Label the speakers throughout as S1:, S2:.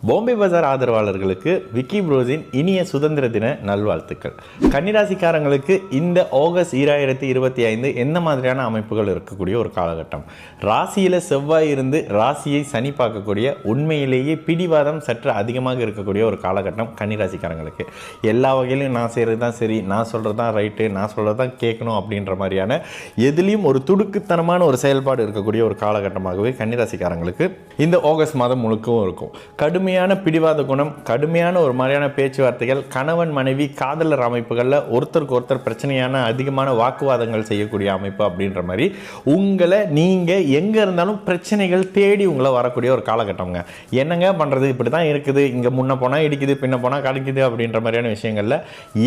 S1: பாம்பே பஜார் ஆதரவாளர்களுக்கு விக்கி ப்ரோஸின் இனிய சுதந்திர தின நல்வாழ்த்துக்கள். கன்னிராசிக்காரங்களுக்கு இந்த ஆகஸ்ட் 2025 எந்த மாதிரியான அமைப்புகள் இருக்கக்கூடிய ஒரு காலகட்டம். ராசியில் செவ்வாய் இருந்து ராசியை சனி பார்க்கக்கூடிய உண்மையிலேயே பிடிவாதம் சற்று அதிகமாக இருக்கக்கூடிய ஒரு காலகட்டம் கன்னிராசிக்காரங்களுக்கு. எல்லா வகையிலும் நான் செய்கிறது தான் சரி, நான் சொல்கிறது தான் ரைட்டு, நான் சொல்கிறது தான் கேட்கணும் அப்படின்ற மாதிரியான எதுலேயும் ஒரு துடுக்குத்தனமான ஒரு செயல்பாடு இருக்கக்கூடிய ஒரு காலகட்டமாகவே கன்னிராசிக்காரங்களுக்கு இந்த ஆகஸ்ட் மாதம் முழுக்கவும் இருக்கும். கடுமையான பிடிவாத குணம், கடுமையான ஒரு மாதிரியான பேச்சுவார்த்தைகள், கணவன் மனைவி காதலர் அமைப்புகளில் ஒருத்தருக்கு ஒருத்தர் பிரச்சனையான அதிகமான வாக்குவாதங்கள் செய்யக்கூடிய அமைப்பு அப்படின்ற மாதிரி உங்களை நீங்கள் எங்கே இருந்தாலும் பிரச்சனைகள் தேடி உங்களை வரக்கூடிய ஒரு காலகட்டம்ங்க. என்னங்க பண்ணுறது, இப்படி தான் இருக்குது, இங்கே முன்ன போனால் இடிக்குது பின்ன போனால் கிடைக்குது அப்படின்ற மாதிரியான விஷயங்களில்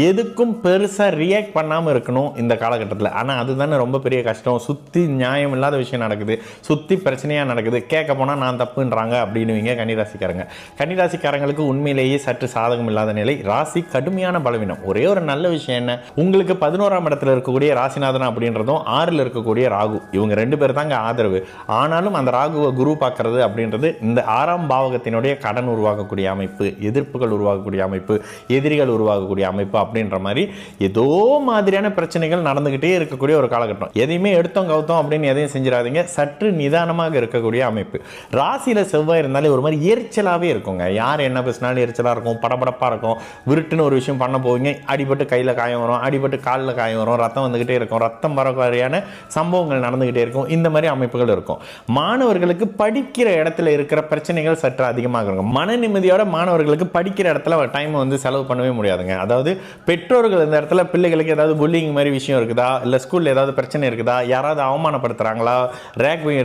S1: எதுக்கும் பெருசாக ரியாக்ட் பண்ணாமல் இருக்கணும் இந்த காலகட்டத்தில். ஆனால் அதுதானே ரொம்ப பெரிய கஷ்டம். சுற்றி நியாயம் இல்லாத விஷயம் நடக்குது, சுற்றி பிரச்சனையாக நடக்குது, கேட்க போனால் நான் தப்புன்றாங்க அப்படின்னுவீங்க கன்னிராசிக்காரங்க. கன்னிராசிக்காரங்களுக்கு உண்மையிலேயே சற்று சாதகம் இல்லாத நிலை. ராசி கடுமையான பலவீனம். ஒரே ஒரு நல்ல விஷயம் என்ன, உங்களுக்கு 11ஆம் இடத்துல இருக்கக்கூடிய ராசிநாதன் அப்படின்றதும் 6ல் இருக்கக்கூடிய ராகு, இவங்க 2 பேர் தாங்க ஆதரவு. ஆனாலும் அந்த ராகுவை குரு பார்க்கறது அப்படின்றது இந்த 6ஆம் பாவகத்தினுடைய கடன் உருவாகக்கூடிய அமைப்பு, எதிர்ப்புகள் உருவாகக்கூடிய அமைப்பு, எதிரிகள் உருவாகக்கூடிய அமைப்பு அப்படின்ற மாதிரி ஏதோ மாதிரியான பிரச்சனைகள் நடந்துகிட்டே இருக்கக்கூடிய ஒரு காலகட்டம். எதையுமே எடுத்தோம் கவுத்தோம் அப்படின்னு எதையும் செஞ்சிடாதீங்க. சற்று நிதானமாக இருக்கக்கூடிய அமைப்பு. ராசியில் செவ்வாய் இருந்தாலே ஒரு மாதிரி எரிச்சலாகவே இருக்குங்க. யார் என்ன பேசினாலும் எரிச்சலாக இருக்கும், படபடப்பாக இருக்கும். விருட்டுன்னு ஒரு விஷயம் பண்ண போவீங்க, அடிபட்டு கையில் காயம் வரும், அடிபட்டு காலில் காயம் வரும், ரத்தம் வந்துக்கிட்டே இருக்கும், ரத்தம் வர மாதிரியான சம்பவங்கள் நடந்துக்கிட்டே இருக்கும். இந்த மாதிரி அமைப்புகள் இருக்கும். மாணவர்களுக்கு படிக்கிற இடத்துல இருக்கிற பிரச்சனைகள் சற்று அதிகமாக இருக்கும். மன நிம்மதியோட மாணவர்களுக்கு படிக்கிற இடத்துல டைம் செலவு பண்ணவே முடியாதுங்க. அதாவது பெற்றோர்கள் இந்த இடத்துல பிள்ளைகளுக்கு ஏதாவது புல்லிங் மாதிரி விஷயம் இருக்குதா, இல்லை ஸ்கூலில் ஏதாவது பிரச்சனை இருக்குதா, யாராவது அவமானப்படுத்துகிறாங்களா,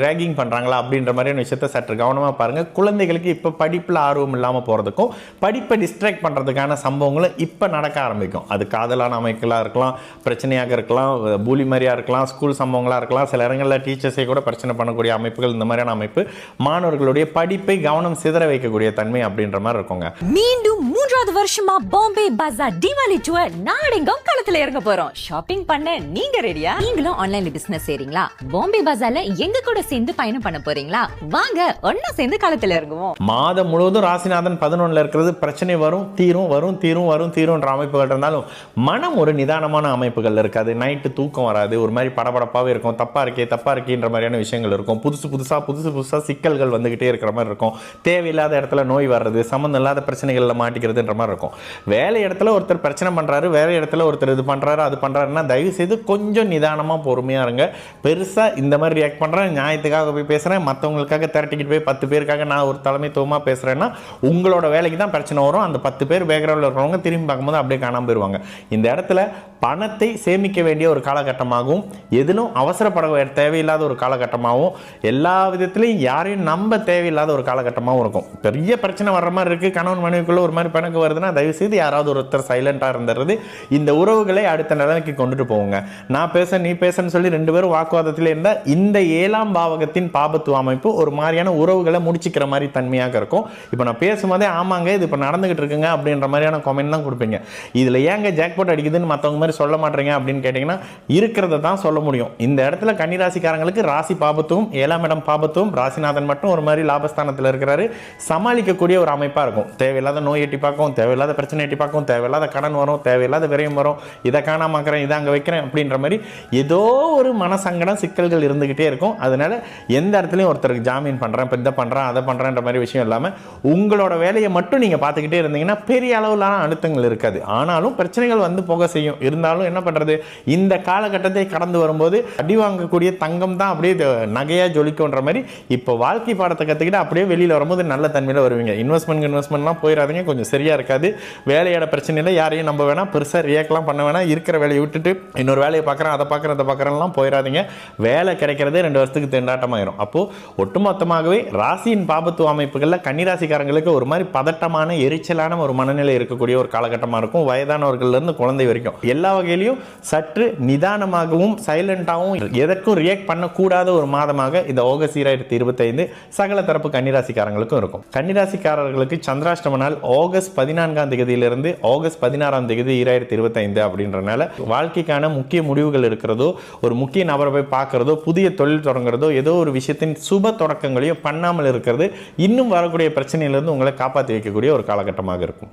S1: ரேகிங் பண்ணுறாங்களா அப்படின்ற மாதிரியான விஷயத்தை சற்று கவனமாக பாருங்கள். குழந்தைகளுக்கு இப்போ படிப்பில் ஆர்வம் இல்லாமல் போகிறதுக்கும் படிப்பை டிஸ்ட்ராக்ட் பண்ணுறதுக்கான சம்பவங்களும் இப்போ நடக்க ஆரம்பிக்கும். அது காதலான அமைப்புகளாக இருக்கலாம், பிரச்சனையாக இருக்கலாம், பூலி மாதிரியாக இருக்கலாம், ஸ்கூல் சம்பவங்களாக இருக்கலாம், சில இடங்களில் டீச்சர்ஸை கூட பிரச்சனை பண்ணக்கூடிய அமைப்புகள். இந்த மாதிரியான அமைப்பு மாணவர்களுடைய படிப்பை கவனம் சிதற வைக்கக்கூடிய தன்மை அப்படின்ற மாதிரி இருக்குங்க.
S2: மீண்டும் 3வது வருஷமா பாம்பே பஜார் தீபாவளி டூர் நாடெங்கும் களத்துல இறங்க போறோம். ஷாப்பிங் பண்ண நீங்க ரெடியா? நீங்களும் ஆன்லைன்ல பிசினஸ் செய்றீங்களா? பாம்பே பஜார்ல எங்க கூட சேர்ந்து பயணம் பண்ண போறீங்களா? வாங்க ஒண்ணா சேர்ந்து களத்துல இறங்குவோம்.
S1: மாதம் முழுவதும் ராசிநாதன் 11ல் இருக்கிறது. பிரச்சனை வரும் தீரும், வரும் தீரும், வரும் தீரும்ன்ற அமைப்புகள் இருந்தாலும் மனம் ஒரு நிதானமான அமைப்புகள் இருக்காது. நைட்டு தூக்கம் வராது, ஒரு மாதிரி படபடப்பாகவே இருக்கும். தப்பா இருக்கேன்ற மாதிரியான விஷயங்கள் இருக்கும். புதுசு புதுசாக சிக்கல்கள் வந்துகிட்டே இருக்கிற மாதிரி இருக்கும். தேவையில்லாத இடத்துல நோய் வர்றது, சம்மந்தம் இல்லாத பிரச்சனைகளில் மாட்டிக்கிறதுன்ற மாதிரி இருக்கும். வேலை இடத்துல ஒருத்தர் பிரச்சனை பண்ணுறாரு, வேலை இடத்துல ஒருத்தர் இது பண்ணுறாரு அது பண்ணுறாருன்னா தயவு செய்து கொஞ்சம் நிதானமாக பொறுமையாக இருங்க. பெருசாக இந்த மாதிரி ரியாக்ட் பண்ணுறேன், நியாயத்துக்காக போய் பேசுகிறேன், மற்றவங்களுக்காக திரட்டிக்கிட்டு போய் 10 பேருக்காக நான் ஒரு தலைமைத்துவமாக பேசுகிறேன்னா உங்களோட வேலைக்கு தான் பிரச்சனை வரும். அந்த 10 பேர் பேக்ரவுண்டில் இருக்கிறவங்க திரும்பி பார்க்கும்போது அப்படியே காணாமல் போயிடுவாங்க. இந்த இடத்துல பணத்தை சேமிக்க வேண்டிய ஒரு காலகட்டமாகவும், எதிலும் அவசரப்பட தேவையில்லாத ஒரு காலகட்டமாகவும், எல்லா விதத்திலையும் யாரையும் நம்ப தேவையில்லாத ஒரு காலகட்டமாகவும் இருக்கும். பெரிய பிரச்சனை வர்ற மாதிரி இருக்குது, கணவன் மனைவிக்குள்ள ஒரு மாதிரி பிணக்கு வருதுன்னா தயவுசெய்து யாராவது ஒருத்தர் சைலண்டாக இருந்துறது இந்த உறவுகளை அடுத்த நிலைமைக்கு கொண்டுட்டு போவோங்க. நான் பேச நீ பேசன்னு சொல்லி 2 பேரும் வாக்குவாதத்தில் இருந்தால் இந்த 7ஆம் பாவகத்தின் பாபத்துவ அமைப்பு ஒரு மாதிரியான உறவுகளை முடிச்சுக்கிற மாதிரி தன்மையாக இருக்கும். இப்போ நான் பேசும்போதே ஆமாங்க இது இப்போ நடந்துகிட்டு இருக்குங்க அப்படின்ற மாதிரியான கமெண்ட் தான் கொடுப்பீங்க. இதில் ஏங்க ஜாக்பாட் அடிக்குதுன்னு மற்றவங்க மாதிரி சொல்ல மாட்டீங்க அப்படின்னு கேட்டிங்கன்னா இருக்கிறத தான் சொல்ல முடியும். இந்த இடத்துல கன்னிராசிக்காரங்களுக்கு ராசி பாபத்துவம், 7ஆம் இடம் பாபத்துவம், ராசிநாதன் மட்டும் ஒரு மாதிரி லாபஸ்தானத்தில் இருக்கிறாரு. சமாளிக்கக்கூடிய ஒரு அமைப்பாக இருக்கும். தேவையில்லாத நோய் எட்டி பார்க்கும், தேவையில்லாத பிரச்சனை எட்டி பார்க்கும், தேவையில்லாத கடன் வரும், தேவையில்லாத விரயம் வரும், இதை காணாமக்கிறேன் இதை அங்கே வைக்கிறேன் அப்படின்ற மாதிரி ஏதோ ஒரு மனசங்கடம் சிக்கல்கள் இருந்துகிட்டே இருக்கும். அதனால எந்த இடத்துலையும் ஒருத்தருக்கு ஜாமீன் பண்ணுறேன், இப்போ இதை பண்ணுறேன் அதை பண்ணுறேன்ற மாதிரி விஷயம் இல்லாமல் உங்களோட வேலையை மட்டும் நீங்கள் பார்த்துக்கிட்டே இருந்தீங்கன்னா பெரிய அளவிலான அழுத்தங்கள் இருக்காது. ஆனாலும் பிரச்சனைகள் வந்து போக செய்யும். இருந்தாலும் என்ன பண்ணுறது, இந்த காலகட்டத்தை கடந்து வரும்போது அடி வாங்கக்கூடிய தங்கம் தான் அப்படியே நகையாக ஜொலிக்கும்ன்ற மாதிரி இப்போ வாழ்க்கை பாடத்தை கற்றுக்கிட்டு அப்படியே வெளியில் வரும்போது நல்ல தன்மையில் வருவீங்க. இன்வெஸ்ட்மெண்ட்லாம் போயிடாதீங்க, கொஞ்சம் சரியாக இருக்காது. வேலையோட பிரச்சனையில் யாரையும் நம்ப வேணாம், பெருசாக ரியாக்ட்லாம் பண்ண வேணாம். இருக்கிற வேலையை விட்டுட்டு இன்னொரு வேலையை பார்க்குறேன் அதை பார்க்குறேன்லாம் போயிடாதீங்க. வேலை கிடைக்கிறதே 2 வருஷத்துக்கு திண்டாட்டமாயிரும். அப்போது ஒட்டுமொத்தமாகவே ராசியின் பாபத்துவ அமைப்புகளில் கன்னிராசிக்காரங்களுக்கு ஒரு மாதிரி பதட்டமான எரிச்சலான ஒரு மனநிலை இருக்கக்கூடிய ஒரு காலகட்டமாக இருக்கும். வயதானவர்கள்லேருந்து குழந்தை வரைக்கும் எல்லா வகையிலையும் சற்று நிதானமாகவும் சைலண்டாகவும் எதற்கும் ரியாக்ட் பண்ணக்கூடாத ஒரு மாதமாக இந்த ஆகஸ்ட் 2025 சகல தரப்பு கன்னிராசிக்காரங்களுக்கும் இருக்கும். கன்னிராசிக்காரர்களுக்கு சந்திராஷ்டம நாள் ஆகஸ்ட் 14ஆம் தேதியிலிருந்து ஆகஸ்ட் 16ஆம் தேதி 2025 அப்படின்றனால வாழ்க்கைக்கான முக்கிய முடிவுகள் இருக்கிறதோ, ஒரு முக்கிய நபரை போய் பார்க்கறதோ, புதிய தொழில் தொடங்குறதோ, ஏதோ ஒரு விஷயத்தின் சுப தொடக்கங்களையும் பண்ணாமல் இருக்கிறது இன்னும் வரக்கூடிய பிரச்சனை பிரச்சனையிலிருந்து உங்களை காப்பாற்றி வைக்கக்கூடிய ஒரு காலகட்டமாக இருக்கும்.